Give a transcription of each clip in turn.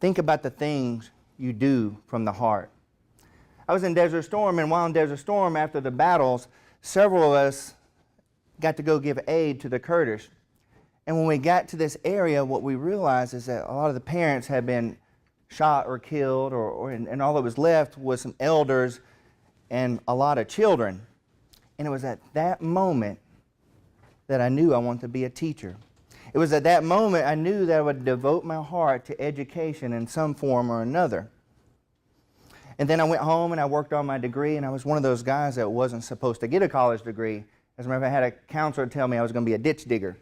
Think about the things you do from the heart. I was in Desert Storm, and while in Desert Storm, after the battles, several of us got to go give aid to the Kurdish. And when we got to this area, what we realized is that a lot of the parents had been shot or killed, and all that was left was some elders and a lot of children. And it was at that moment that I knew I wanted to be a teacher. It was at that moment I knew that I would devote my heart to education in some form or another. And then I went home and I worked on my degree, and I was one of those guys that wasn't supposed to get a college degree. As a matter of fact, I had a counselor tell me I was going to be a ditch digger.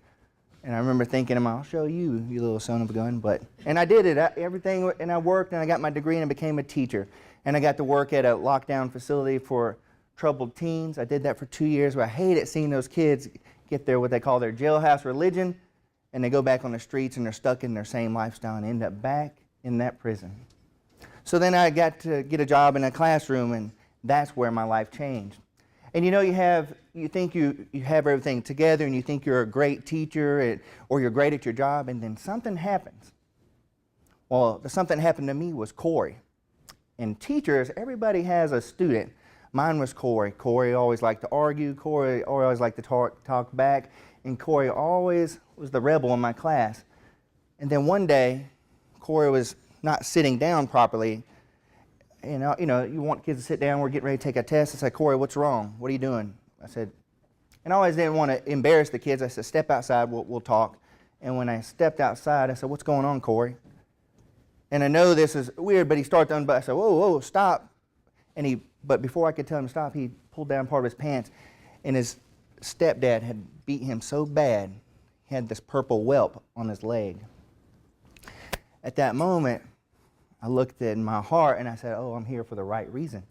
And I remember thinking, I'll show you, you little son of a gun. And I did it, everything, and I worked, and I got my degree, and I became a teacher. And I got to work at a lockdown facility for troubled teens. I did that for 2 years, but I hated seeing those kids get their, what they call their jailhouse religion, and they go back on the streets, and they're stuck in their same lifestyle and end up back in that prison. So then I got to get a job in a classroom, and that's where my life changed. And you think you have everything together, and you think you're a great teacher, or you're great at your job, and then something happens. Well, the something that happened to me was Corey. And teachers, everybody has a student. Mine was Corey. Corey always liked to argue. Corey always liked to talk back. And Corey always was the rebel in my class. And then one day, Corey was not sitting down properly. You want kids to sit down, we're getting ready to take a test. I said, Corey, what's wrong? What are you doing? I said, and I always didn't want to embarrass the kids. I said, step outside, we'll talk. And when I stepped outside, I said, what's going on, Corey? And I know this is weird, but he started to unbutton. I said, whoa, stop. But before I could tell him to stop, he pulled down part of his pants, and his stepdad had beat him so bad, he had this purple whelp on his leg. At that moment, I looked in my heart and I said, I'm here for the right reason.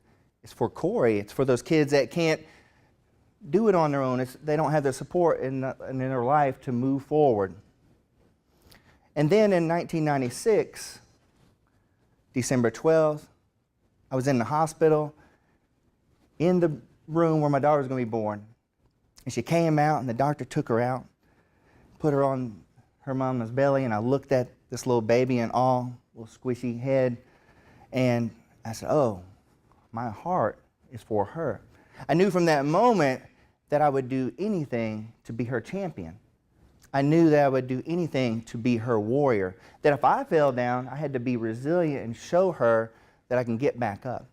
It's for Corey. It's for those kids that can't do it on their own. They don't have the support in their life to move forward. And then in 1996, December 12th, I was in the hospital in the room where my daughter was going to be born. And she came out, and the doctor took her out, put her on her mama's belly, and I looked at this little baby in awe, little squishy head, and I said, my heart is for her. I knew from that moment that I would do anything to be her champion. I knew that I would do anything to be her warrior, that if I fell down, I had to be resilient and show her that I can get back up.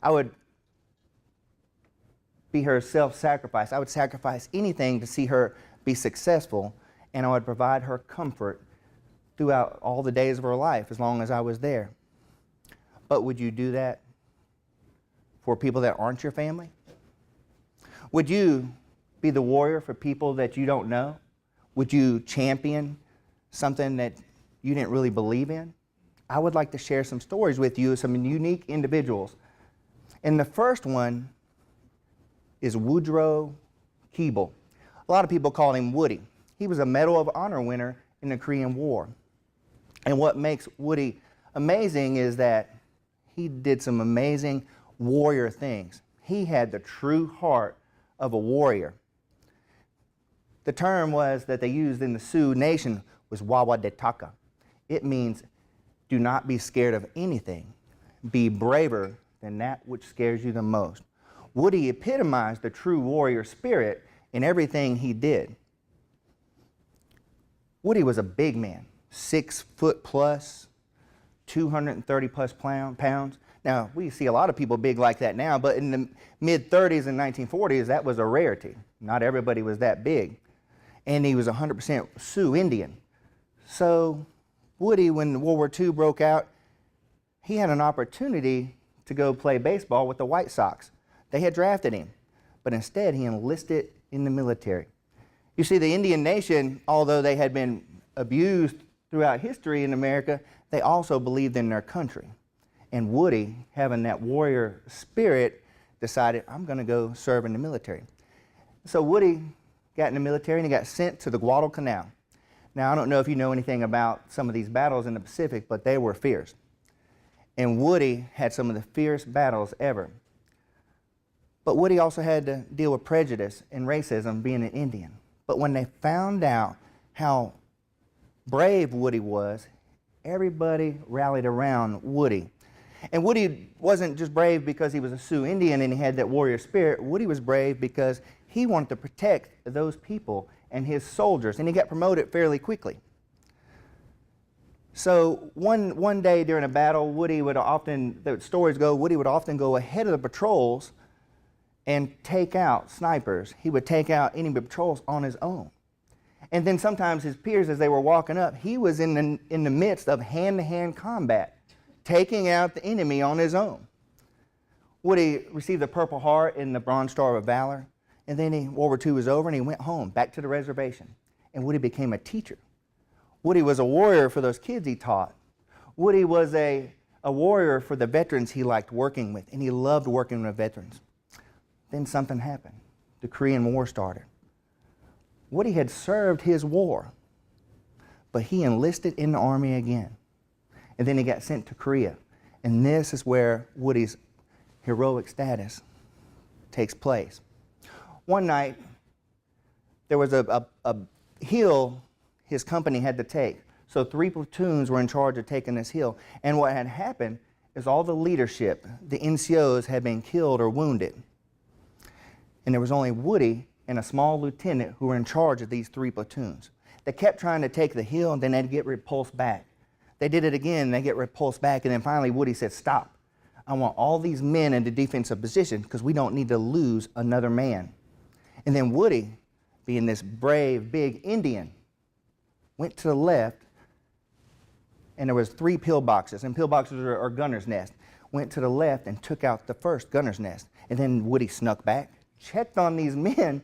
I would be her self-sacrifice. I would sacrifice anything to see her be successful, and I would provide her comfort throughout all the days of her life as long as I was there. But would you do that for people that aren't your family? Would you be the warrior for people that you don't know? Would you champion something that you didn't really believe in? I would like to share some stories with you of some unique individuals. And the first one is Woodrow Keeble. A lot of people call him Woody. He was a Medal of Honor winner in the Korean War. And what makes Woody amazing is that he did some amazing warrior things. He had the true heart of a warrior. The term that they used in the Sioux Nation was Wawadetaka. It means do not be scared of anything. Be braver than that which scares you the most. Woody epitomized the true warrior spirit in everything he did. Woody was a big man, 6 foot plus, 230 plus pounds. Now, we see a lot of people big like that now, but in the mid-30s and 1940s, that was a rarity. Not everybody was that big. And he was 100% Sioux Indian. So Woody, when World War II broke out, he had an opportunity to go play baseball with the White Sox. They had drafted him, but instead he enlisted in the military. You see, the Indian Nation, although they had been abused throughout history in America, they also believed in their country. And Woody, having that warrior spirit, decided, I'm going to go serve in the military. So Woody got in the military and he got sent to the Guadalcanal. Now, I don't know if you know anything about some of these battles in the Pacific, but they were fierce. And Woody had some of the fierce battles ever. But Woody also had to deal with prejudice and racism being an Indian. But when they found out how brave Woody was, everybody rallied around Woody. And Woody wasn't just brave because he was a Sioux Indian and he had that warrior spirit. Woody was brave because he wanted to protect those people and his soldiers, and he got promoted fairly quickly. So one day during a battle, Woody would often, the stories go, Woody would often go ahead of the patrols and take out snipers. He would take out enemy patrols on his own. And then sometimes his peers, as they were walking up, he was in the midst of hand-to-hand combat, taking out the enemy on his own. Woody received the Purple Heart and the Bronze Star of Valor, and then World War II was over and he went home, back to the reservation. And Woody became a teacher. Woody was a warrior for those kids he taught. Woody was a warrior for the veterans he liked working with, and he loved working with veterans. Then something happened. The Korean War started. Woody had served his war, but he enlisted in the Army again. And then he got sent to Korea. And this is where Woody's heroic status takes place. One night, there was a hill his company had to take. So 3 platoons were in charge of taking this hill. And what had happened is all the leadership, the NCOs, had been killed or wounded. And there was only Woody and a small lieutenant who were in charge of these 3 platoons. They kept trying to take the hill, and then they'd get repulsed back. They did it again, they get repulsed back, and then finally Woody said, "Stop. I want all these men in the defensive position because we don't need to lose another man." And then Woody, being this brave, big Indian, went to the left, and there was 3 pillboxes, and pillboxes are gunner's nest. Went to the left and took out the first gunner's nest. And then Woody snuck back, checked on these men,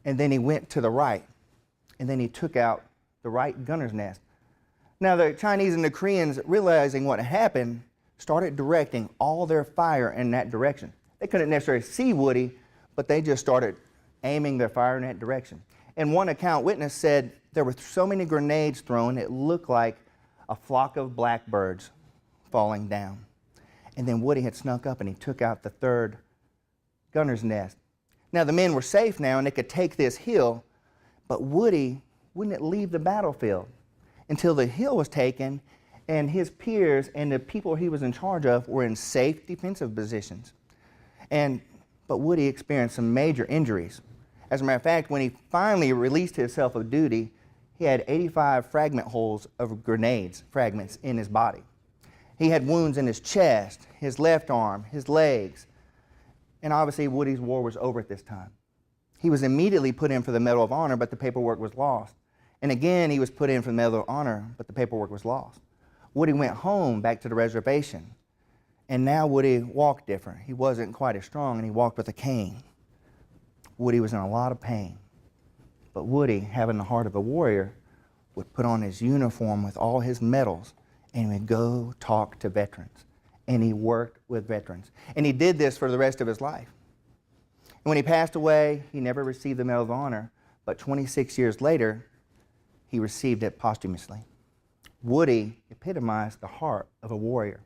and then he went to the right. And then he took out the right gunner's nest. Now the Chinese and the Koreans, realizing what happened, started directing all their fire in that direction. They couldn't necessarily see Woody, but they just started aiming their fire in that direction. And one account witness said there were so many grenades thrown, it looked like a flock of blackbirds falling down. And then Woody had snuck up and he took out the 3rd gunner's nest. Now the men were safe now and they could take this hill, but Woody wouldn't leave the battlefield until the hill was taken and his peers and the people he was in charge of were in safe defensive positions. But Woody experienced some major injuries. As a matter of fact, when he finally released himself of duty, he had 85 fragment holes of grenades, fragments in his body. He had wounds in his chest, his left arm, his legs. And obviously Woody's war was over at this time. He was immediately put in for the Medal of Honor, but the paperwork was lost. And again, he was put in for the Medal of Honor, but the paperwork was lost. Woody went home back to the reservation. And now Woody walked different. He wasn't quite as strong, and he walked with a cane. Woody was in a lot of pain. But Woody, having the heart of a warrior, would put on his uniform with all his medals, and he would go talk to veterans. And he worked with veterans. And he did this for the rest of his life. And when he passed away, he never received the Medal of Honor, but 26 years later, he received it posthumously. Woody epitomized the heart of a warrior.